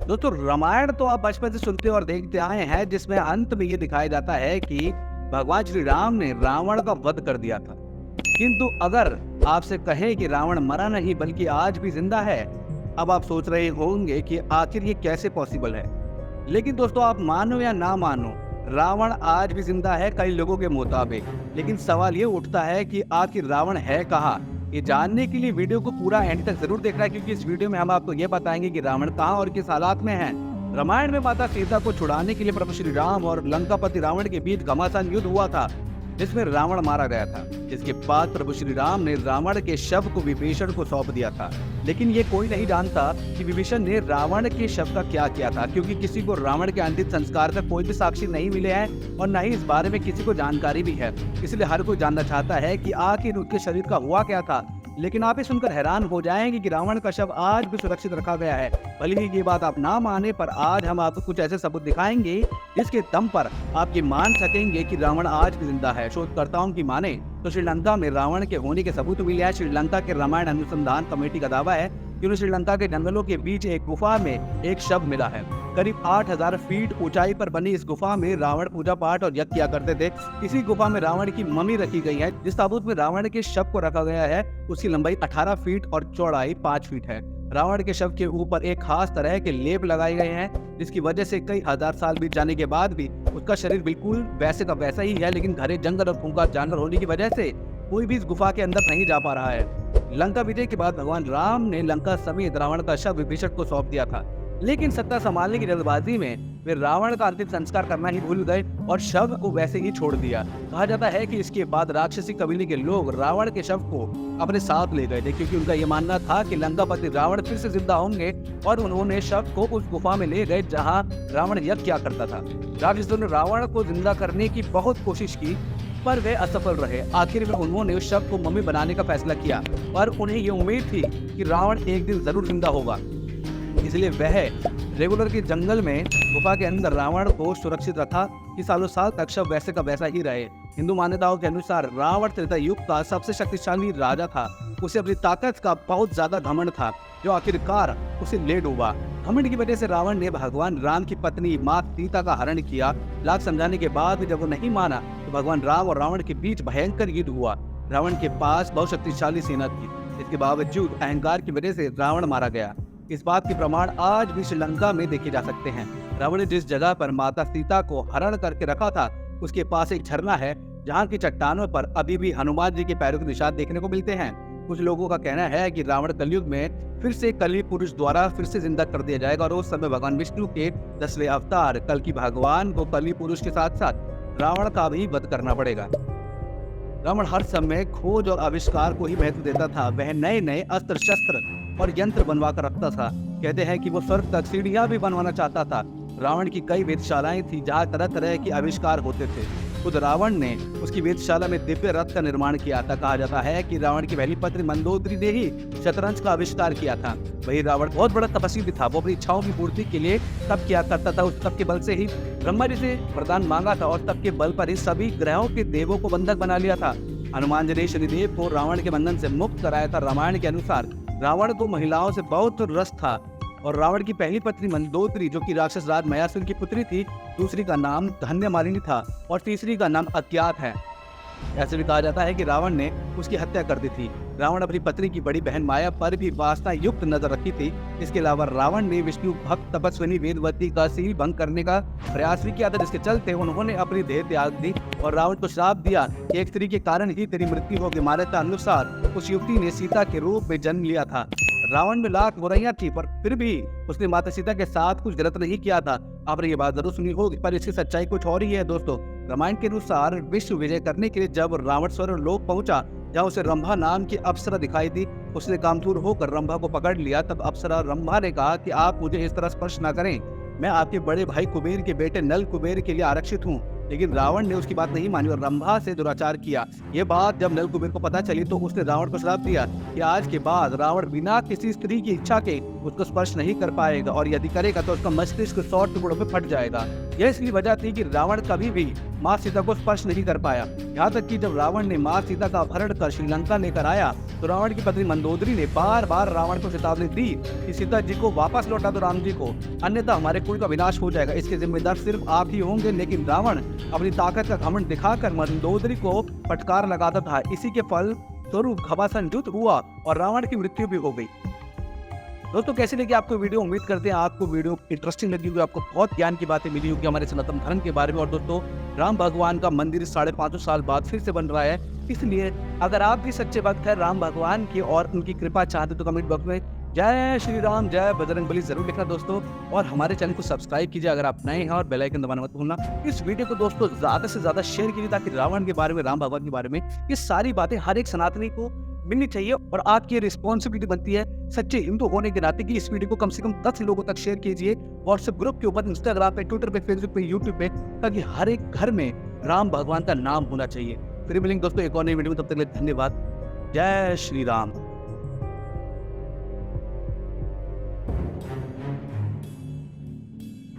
दोस्तों रामायण तो आप बचपन से सुनते और देखते आए हैं, जिसमें अंत में ये दिखाया जाता है कि भगवान श्री राम ने रावण का वध कर दिया था। किंतु अगर आपसे कहे कि रावण मरा नहीं बल्कि आज भी जिंदा है, अब आप सोच रहे होंगे कि आखिर ये कैसे पॉसिबल है। लेकिन दोस्तों आप मानो या ना मानो, रावण आज भी जिंदा है कई लोगों के मुताबिक। लेकिन सवाल ये उठता है कि आखिर रावण है कहाँ। ये जानने के लिए वीडियो को पूरा एंड तक जरूर देखना है, क्योंकि इस वीडियो में हम आपको ये बताएंगे कि रावण कहाँ और किस हालात में है। रामायण में माता सीता को छुड़ाने के लिए प्रभु श्री राम और लंकापति रावण के बीच घमासान युद्ध हुआ था, जिसमें रावण मारा गया था। इसके बाद प्रभु श्री राम ने रावण के शव को विभीषण को सौंप दिया था। लेकिन ये कोई नहीं जानता कि विभीषण ने रावण के शव का क्या किया था, क्योंकि किसी को रावण के अंतिम संस्कार का कोई भी साक्षी नहीं मिले हैं और न ही इस बारे में किसी को जानकारी भी है। इसलिए हर कोई जानना चाहता है कि आखिर उसके शरीर का हुआ क्या था। लेकिन आप ये सुनकर हैरान हो जाएंगे कि रावण का शव आज भी सुरक्षित रखा गया है। भले ही ये बात आप ना माने, पर आज हम आपको कुछ ऐसे सबूत दिखाएंगे जिसके दम पर आप ये मान सकेंगे कि रावण आज भी जिंदा है। शोधकर्ताओं की माने तो श्रीलंका में रावण के होने के सबूत मिले हैं। श्रीलंका के रामायण अनुसंधान कमेटी का दावा है कि उन्हें श्रीलंका के जंगलों के बीच एक गुफा में एक शव मिला है। करीब 8000 फीट ऊंचाई पर बनी इस गुफा में रावण पूजा पाठ और यज्ञ किया करते थे। इसी गुफा में रावण की मम्मी रखी गई है। जिस ताबूत में रावण के शव को रखा गया है उसकी लंबाई 18 फीट और चौड़ाई 5 फीट है। रावण के शव के ऊपर एक खास तरह के लेप लगाए गए हैं, जिसकी वजह से कई हजार साल बीत जाने के बाद भी उसका शरीर बिल्कुल वैसे का वैसा ही है। लेकिन घने जंगल और खूंखार जानवर होने की वजह से कोई भी इस गुफा के अंदर नहीं जा पा रहा है। लंका विजय के बाद भगवान राम ने लंका समेत रावण का शव विभीषण को सौंप दिया था। लेकिन सत्ता संभालने की जल्दबाजी में वे रावण का अंतिम संस्कार करना ही भूल गए और शव को वैसे ही छोड़ दिया। कहा जाता है कि इसके बाद राक्षसी कबीले के लोग रावण के शव को अपने साथ ले गए थे, क्योंकि उनका यह मानना था कि लंकापति रावण फिर से जिंदा होंगे। और उन्होंने शव को उस गुफा में ले गए जहाँ रावण यज्ञ किया करता था। राक्षसों ने रावण को जिंदा करने की बहुत कोशिश की, पर वे असफल रहे। आखिर में उन्होंने उस शव को मम्मी बनाने का फैसला किया और उन्हें ये उम्मीद थी कि रावण एक दिन जरूर जिंदा होगा। इसलिए वह रेगुलर के जंगल में गुफा के अंदर रावण को सुरक्षित रखा कि सालों साल तक शव वैसे का वैसा ही रहे। हिंदू मान्यताओं के अनुसार रावण त्रेता युग का सबसे शक्तिशाली राजा था। उसे अपनी ताकत का बहुत ज्यादा घमंड था, जो आखिरकार उसे ले डूबा। घमंड की वजह से रावण ने भगवान राम की पत्नी मां सीता का हरण किया। लाख समझाने के बाद भी जब वो नहीं माना तो भगवान राम और रावण के बीच भयंकर युद्ध हुआ। रावण के पास बहुत शक्तिशाली सेना थी, इसके बावजूद अहंकार की वजह से रावण मारा गया। इस बात के प्रमाण आज भी श्रीलंका में देखे जा सकते हैं। रावण ने जिस जगह पर माता सीता को हरण करके रखा था उसके पास एक झरना है, जहाँ की चट्टानों पर अभी भी हनुमान जी के पैरों के निशान देखने को मिलते हैं। कुछ लोगों का कहना है कि रावण कलयुग में फिर से कली पुरुष द्वारा फिर से जिंदा कर दिया जाएगा और उस समय भगवान विष्णु के 10वें अवतार कल की भगवान को कली पुरुष के साथ साथ रावण का भी वध करना पड़ेगा। रावण हर समय खोज और आविष्कार को ही महत्व देता था। वह नए नए अस्त्र शस्त्र और यंत्र बनवा कर रखता था। कहते हैं कि वो स्वर्ग तक सीढ़ियां भी बनवाना चाहता था। रावण की कई वेधशालाएं थी जहाँ तरह तरह के आविष्कार होते थे। खुद रावण ने उसकी वेधशाला में दिव्य रथ का निर्माण किया था। कहा जाता है कि रावण की पहली पत्नी मंदोदरी ने ही शतरंज का आविष्कार किया था। वही रावण बहुत बड़ा तपस्वी भी था। वो अपनी इच्छाओं की पूर्ति के लिए तप किया करता था। उस तप के बल से ही ब्रह्मा जी से वरदान मांगा था और तप के बल पर ही सभी ग्रहों के देवों को बंधक बना लिया था। हनुमान जी ने शनिदेव को रावण के बंधन से मुक्त कराया था। रामायण के अनुसार रावण को महिलाओं से बहुत रस था और रावण की पहली पत्नी मंदोदरी, जो कि राक्षस राज मयासुर की पुत्री थी, दूसरी का नाम धन्यमालिनी था और तीसरी का नाम अज्ञात है। ऐसे भी कहा जाता है कि रावण ने उसकी हत्या कर दी थी। रावण अपनी पत्नी की बड़ी बहन माया पर भी वासना युक्त नजर रखी थी। इसके अलावा रावण ने विष्णु भक्त तपस्विनी वेदवती का सील भंग करने का प्रयास भी किया था, जिसके चलते उन्होंने अपनी देह त्याग दी और रावण को श्राप दिया कि एक स्त्री के कारण ही तेरी मृत्यु होगी। मान्यता अनुसार उस युवती ने सीता के रूप में जन्म लिया था। रावण में लाख बुराइयां थी, पर फिर भी उसने माता सीता के साथ कुछ गलत नहीं किया था। आपने ये बात जरूर सुनी होगी, पर इसकी सच्चाई कुछ और ही है दोस्तों। रामायण के अनुसार विश्व विजय करने के लिए जब रावण स्वर्ग लोक पहुंचा, जहाँ उसे रंभा नाम की अप्सरा दिखाई दी, उसने कामतुर होकर रंभा को पकड़ लिया। तब अप्सरा रंभा ने कहा कि आप मुझे इस तरह स्पर्श न करें, मैं आपके बड़े भाई कुबेर के बेटे नल कुबेर के लिए आरक्षित हूँ। लेकिन रावण ने उसकी बात नहीं मानी और रंभा से दुराचार किया। ये बात जब नल कुबेर को पता चली तो उसने रावण को श्राप दिया कि आज के बाद रावण बिना किसी स्त्री की इच्छा के उसको स्पर्श नहीं कर पाएगा और यदि करेगा तो उसका मस्तिष्क 100 टुकड़ों में फट जाएगा। यह इसलिए वजह थी कि रावण कभी भी माँ सीता को स्पर्श नहीं कर पाया। यहाँ तक कि जब रावण ने माँ सीता का अपहरण कर श्रीलंका लेकर आया तो रावण की पत्नी मंदोदरी ने बार बार रावण को चेतावनी दी कि सीता जी को वापस लौटा दो राम जी को, अन्यथा हमारे कुल का विनाश हो जाएगा, इसके जिम्मेदार सिर्फ आप ही होंगे। लेकिन रावण अपनी ताकत का घमंड दिखाकर मंदोदरी को फटकार लगाता था। इसी के फल स्वरूप घमासान युद्ध हुआ और रावण की मृत्यु भी हो गई। दोस्तों कैसी लगी आपको वीडियो? उम्मीद करते हैं आपको वीडियो इंटरेस्टिंग लगी होगी, आपको बहुत ज्ञान की बातें मिली होगी हमारे सनातन धर्म के बारे में। और दोस्तों राम भगवान का मंदिर 550 साल बाद फिर से बन रहा है, इसलिए अगर आप भी सच्चे भक्त हैं राम भगवान की और उनकी कृपा चाहते तो कमेंट बॉक्स में जय श्री राम जय बजरंगबली जरूर लिखना दोस्तों। और हमारे चैनल को सब्सक्राइब कीजिए अगर आप नए हैं, और बेल आइकन दबाना मत भूलना। इस वीडियो को दोस्तों ज्यादा से ज्यादा शेयर कीजिए ताकि रावण के बारे में, राम भगवान के बारे में ये सारी बातें हर एक सनातनी को मिलनी चाहिए। और आपकी रिस्पॉन्सिबिलिटी बनती है सच्चे हिंदू होने के नाते कि इस वीडियो को कम से कम 10 लोगों तक शेयर कीजिए, व्हाट्सएप ग्रुप के ऊपर, इंस्टाग्राम पे, ट्विटर पे, फेसबुक पे, यूट्यूब पे, ताकि हर एक घर में राम भगवान का नाम होना चाहिए। फिर मिलेंगे दोस्तों एक और नई वीडियो में, तब तक के लिए धन्यवाद। जय श्री राम।